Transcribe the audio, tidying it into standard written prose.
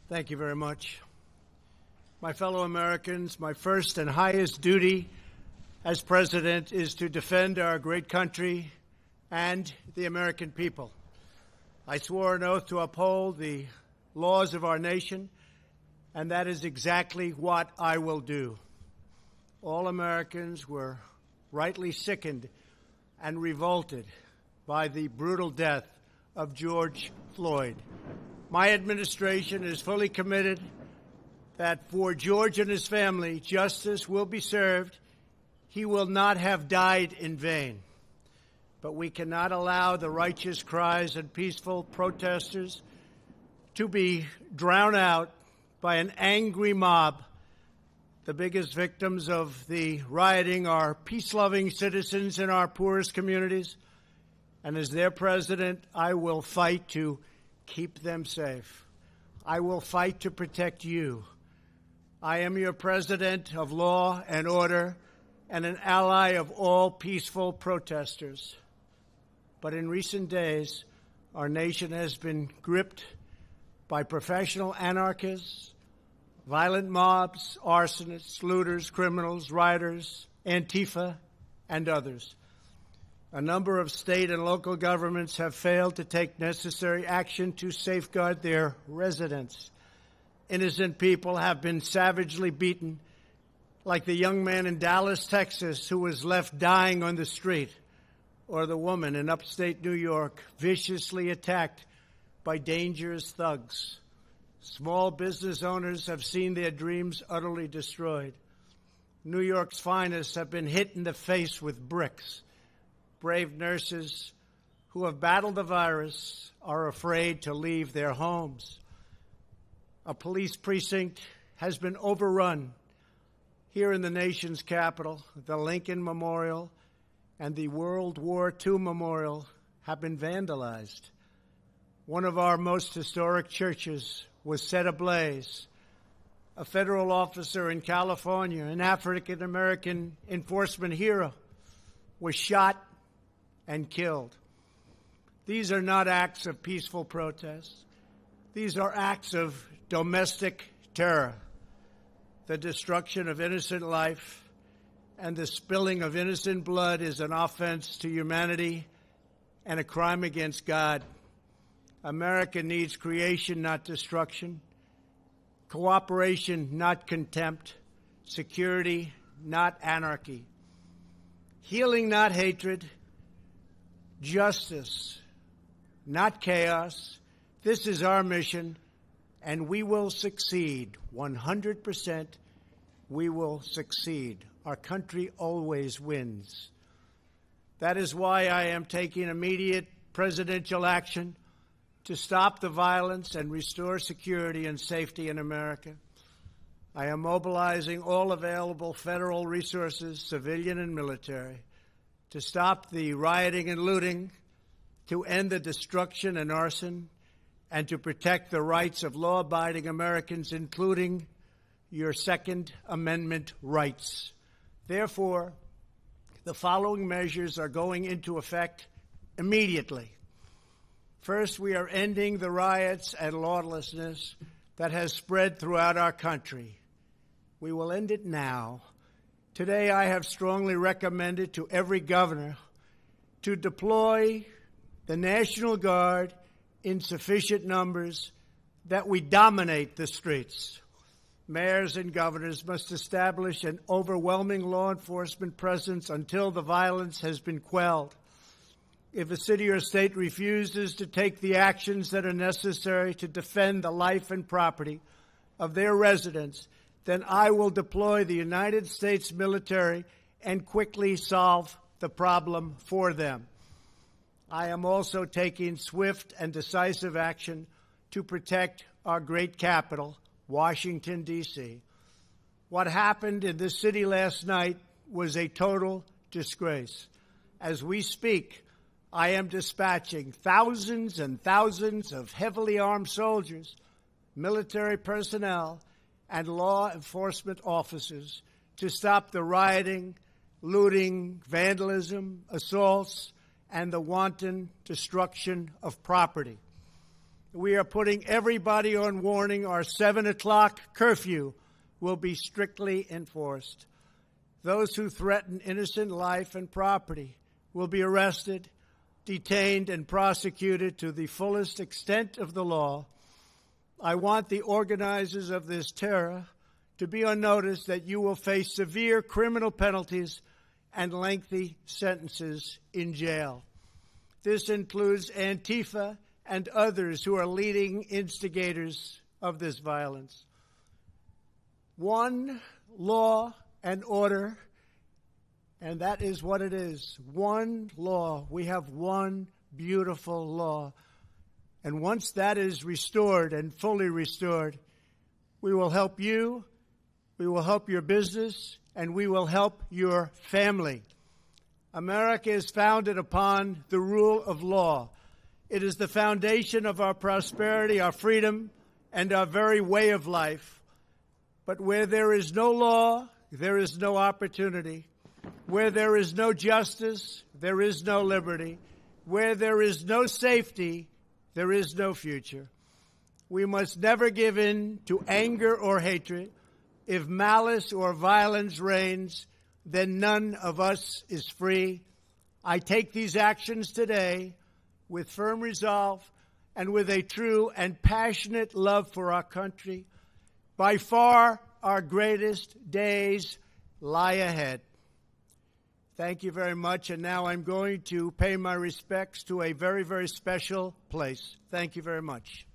Thank you very much. My fellow Americans, my first and highest duty as president is to defend our great country and the American people. I swore an oath to uphold the laws of our nation, and that is exactly what I will do. All Americans were rightly sickened and revolted by the brutal death of George Floyd. My administration is fully committed that for George and his family, justice will be served. He will not have died in vain. But we cannot allow the righteous cries and peaceful protesters to be drowned out by an angry mob. The biggest victims of the rioting are peace-loving citizens in our poorest communities. And as their president, I will fight to keep them safe. I will fight to protect you. I am your president of law and order and an ally of all peaceful protesters. But in recent days, our nation has been gripped by professional anarchists, violent mobs, arsonists, looters, criminals, rioters, Antifa, and others. A number of state and local governments have failed to take necessary action to safeguard their residents. Innocent people have been savagely beaten, like the young man in Dallas, Texas, who was left dying on the street, or the woman in upstate New York viciously attacked by dangerous thugs. Small business owners have seen their dreams utterly destroyed. New York's finest have been hit in the face with bricks. Brave nurses who have battled the virus are afraid to leave their homes. A police precinct has been overrun here in the nation's capital. The Lincoln Memorial and the World War II Memorial have been vandalized. One of our most historic churches was set ablaze. A federal officer in California, an African-American enforcement hero, was shot and killed. These are not acts of peaceful protest. These are acts of domestic terror. The destruction of innocent life and the spilling of innocent blood is an offense to humanity and a crime against God. America needs creation, not destruction. Cooperation, not contempt. Security, not anarchy. Healing, not hatred. Justice, not chaos. This is our mission, and we will succeed. 100%, we will succeed. Our country always wins. That is why I am taking immediate presidential action to stop the violence and restore security and safety in America. I am mobilizing all available federal resources, civilian and military, to stop the rioting and looting, to end the destruction and arson, and to protect the rights of law-abiding Americans, including your Second Amendment rights. Therefore, the following measures are going into effect immediately. First, we are ending the riots and lawlessness that has spread throughout our country. We will end it now. Today, I have strongly recommended to every governor to deploy the National Guard in sufficient numbers that we dominate the streets. Mayors and governors must establish an overwhelming law enforcement presence until the violence has been quelled. If a city or state refuses to take the actions that are necessary to defend the life and property of their residents, then I will deploy the United States military and quickly solve the problem for them. I am also taking swift and decisive action to protect our great capital, Washington, D.C. What happened in this city last night was a total disgrace. As we speak, I am dispatching thousands and thousands of heavily armed soldiers, military personnel, and law enforcement officers to stop the rioting, looting, vandalism, assaults, and the wanton destruction of property. We are putting everybody on warning. Our 7 o'clock curfew will be strictly enforced. Those who threaten innocent life and property will be arrested, detained, and prosecuted to the fullest extent of the law. I want the organizers of this terror to be on notice that you will face severe criminal penalties and lengthy sentences in jail. This includes Antifa and others who are leading instigators of this violence. One law and order, and that is what it is. One law. We have one beautiful law. And once that is restored and fully restored, we will help you, we will help your business, and we will help your family. America is founded upon the rule of law. It is the foundation of our prosperity, our freedom, and our very way of life. But where there is no law, there is no opportunity. Where there is no justice, there is no liberty. Where there is no safety, there is no future. We must never give in to anger or hatred. If malice or violence reigns, then none of us is free. I take these actions today with firm resolve and with a true and passionate love for our country. By far, our greatest days lie ahead. Thank you very much. And now I'm going to pay my respects to a very, very special place. Thank you very much.